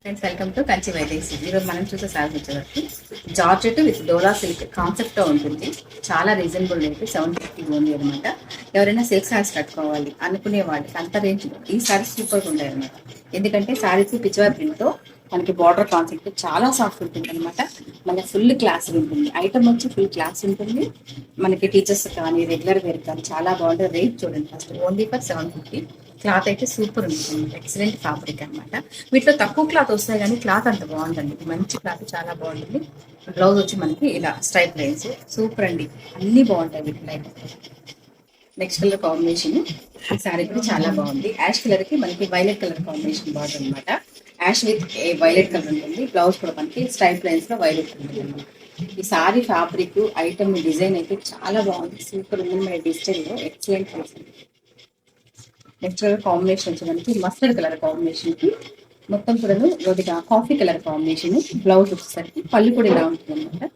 Friends, welcome to Kanchi Vaideshi. ఈరోజు మనం చూసే సారీస్ వచ్చేసరికి జార్జెట్ విత్ డోలా సిల్క్ కాన్సెప్ట్తో ఉంటుంది. చాలా రీజనబుల్ రేట్, 750 ఓన్లీ అనమాట. ఎవరైనా సిల్క్ సారీస్ కట్టుకోవాలి అనుకునే వాళ్ళకి అంత రేంజ్లో ఈ సారీస్ సూపర్గా ఉంటాయి అనమాట. ఎందుకంటే సారీస్ పిచ్చివారి ప్రింట్తో మనకి బార్డర్ కాన్సెప్ట్ చాలా సాఫ్ట్ ఉంటుంది అనమాట. మన ఫుల్ క్లాస్ ఉంటుంది. ఐటమ్ వచ్చి ఫుల్ క్లాస్ ఉంటుంది. మనకి టీచర్స్ కానీ రెగ్యులర్ వేర్ కానీ చాలా బాగుంటుంది. రేట్ చూడండి ఫస్ట్, ఓన్లీ ఫర్ 750. క్లాత్ అయితే సూపర్ ఉంటుంది, ఎక్సలెంట్ ఫ్యాబ్రిక్ అనమాట. వీటిలో తక్కువ క్లాత్ వస్తాయి కానీ క్లాత్ అంత బాగుంటుంది. మంచి క్లాత్, చాలా బాగుంటుంది. బ్లౌజ్ వచ్చి మనకి ఇలా స్ట్రైప్ లైన్స్, సూపర్ అండి. అన్నీ బాగుంటాయి వీటిలో అయితే. నెక్స్ట్ కలర్ కాంబినేషన్ ఈ సారీ కూడా చాలా బాగుంది. యాష్ కలర్ కి మనకి వైలెట్ కలర్ కాంబినేషన్ బాగుంటుంది అనమాట. యాష్ విత్ వైలెట్ కలర్ ఉంటుంది. బ్లౌజ్ కూడా మనకి స్ట్రైప్ లైన్స్ లో వైలెట్ ఉంటుంది అనమాట. ఈ సారీ ఫ్యాబ్రిక్ ఐటమ్ డిజైన్ అయితే చాలా బాగుంది, సూపర్ ఉంది. మన డిజిటల్ లో ఎక్సలెంట్ ఉంటుంది. నెక్స్ట్ కలర్ కాంబినేషన్ వచ్చి మనకి మస్టర్డ్ కలర్ కాంబినేషన్ కి మొత్తం కూడా కొద్దిగా కాఫీ కలర్ కాంబినేషన్. బ్లౌజ్ వచ్చేసరికి పళ్ళు కూడా ఇలా ఉంటుంది అనమాట.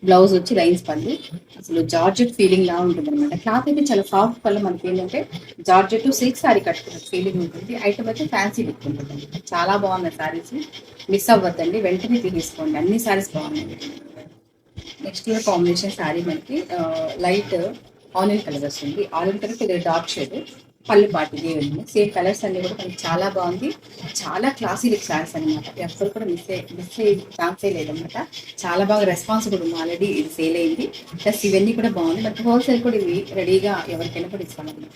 బ్లౌజ్ వచ్చి లైన్స్ పళ్ళు, అసలు జార్జెట్ ఫీలింగ్ లా ఉంటుంది అనమాట. క్లాత్ అయితే చాలా సాఫ్ట్ పళ్ళు. మనకి ఏంటంటే జార్జెట్ సిల్క్ సారీ కట్టుకున్న ఫీలింగ్ ఉంటుంది. ఐటమ్ అయితే ఫ్యాన్సీ లుక్ ఉంటుంది. చాలా బాగున్నాయి సారీస్, మిస్ అవ్వద్దండి, వెంటనే తీసుకోండి. అన్ని సారీస్ బాగున్నాయి. నెక్స్ట్ కలర్ కాంబినేషన్ సారీ మనకి లైట్ ఆనియన్ కలర్ వస్తుంది. ఆనియన్ కలర్ కొద్దిగా డార్క్ షేడ్, పళ్ళు పాటిది ఉంది. సేమ్ కలర్స్ అన్ని కూడా మనకి చాలా బాగుంది. చాలా క్లాసీ లుక్ సారీస్ అనమాట. ఎవ్వరు కూడా మిస్ అయ్యే ఛాన్సే లేదనమాట. చాలా బాగా రెస్పాన్స్ కూడా ఉంది. ఆల్రెడీ ఇది సేల్ అయింది. ప్లస్ ఇవన్నీ కూడా బాగుంది. బట్ హోల్సేల్ కూడా ఇవి రెడీగా ఎవరికైనా కూడా ఇస్తామన్నమాట.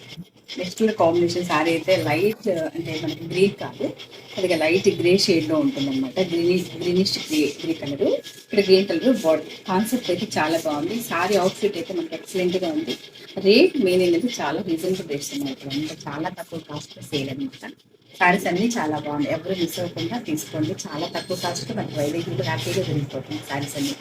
నెక్స్ట్ కాంబినేషన్ సారీ అయితే లైట్, అంటే మనకి గ్రీన్ కాదు, కొద్దిగా లైట్ గ్రే షేడ్ లో ఉంటుంది అనమాట. గ్రీనిష్ గ్రే కలర్, ఇక్కడ గ్రీన్ కలర్ బాడీ కాన్సెప్ట్ అయితే చాలా బాగుంది. సారీ అవుట్ఫిట్ అయితే మనకి ఎక్సలెంట్ గా ఉంది. రేట్ మెయిన్ ఏంటంటే చాలా రీజనబుల్ రేట్స్ ఉన్నాయి ఇక్కడ, అంటే చాలా తక్కువ కాస్ట్ సేల్ అనమాట. సారీస్ అన్ని చాలా బాగుంది. ఎవరు మిస్ అవ్వకుండా తీసుకోండి. చాలా తక్కువ కాస్ట్ మనకి వైదేహి హ్యాపీగా దొరికిపోతుంది సారీస్ అన్ని.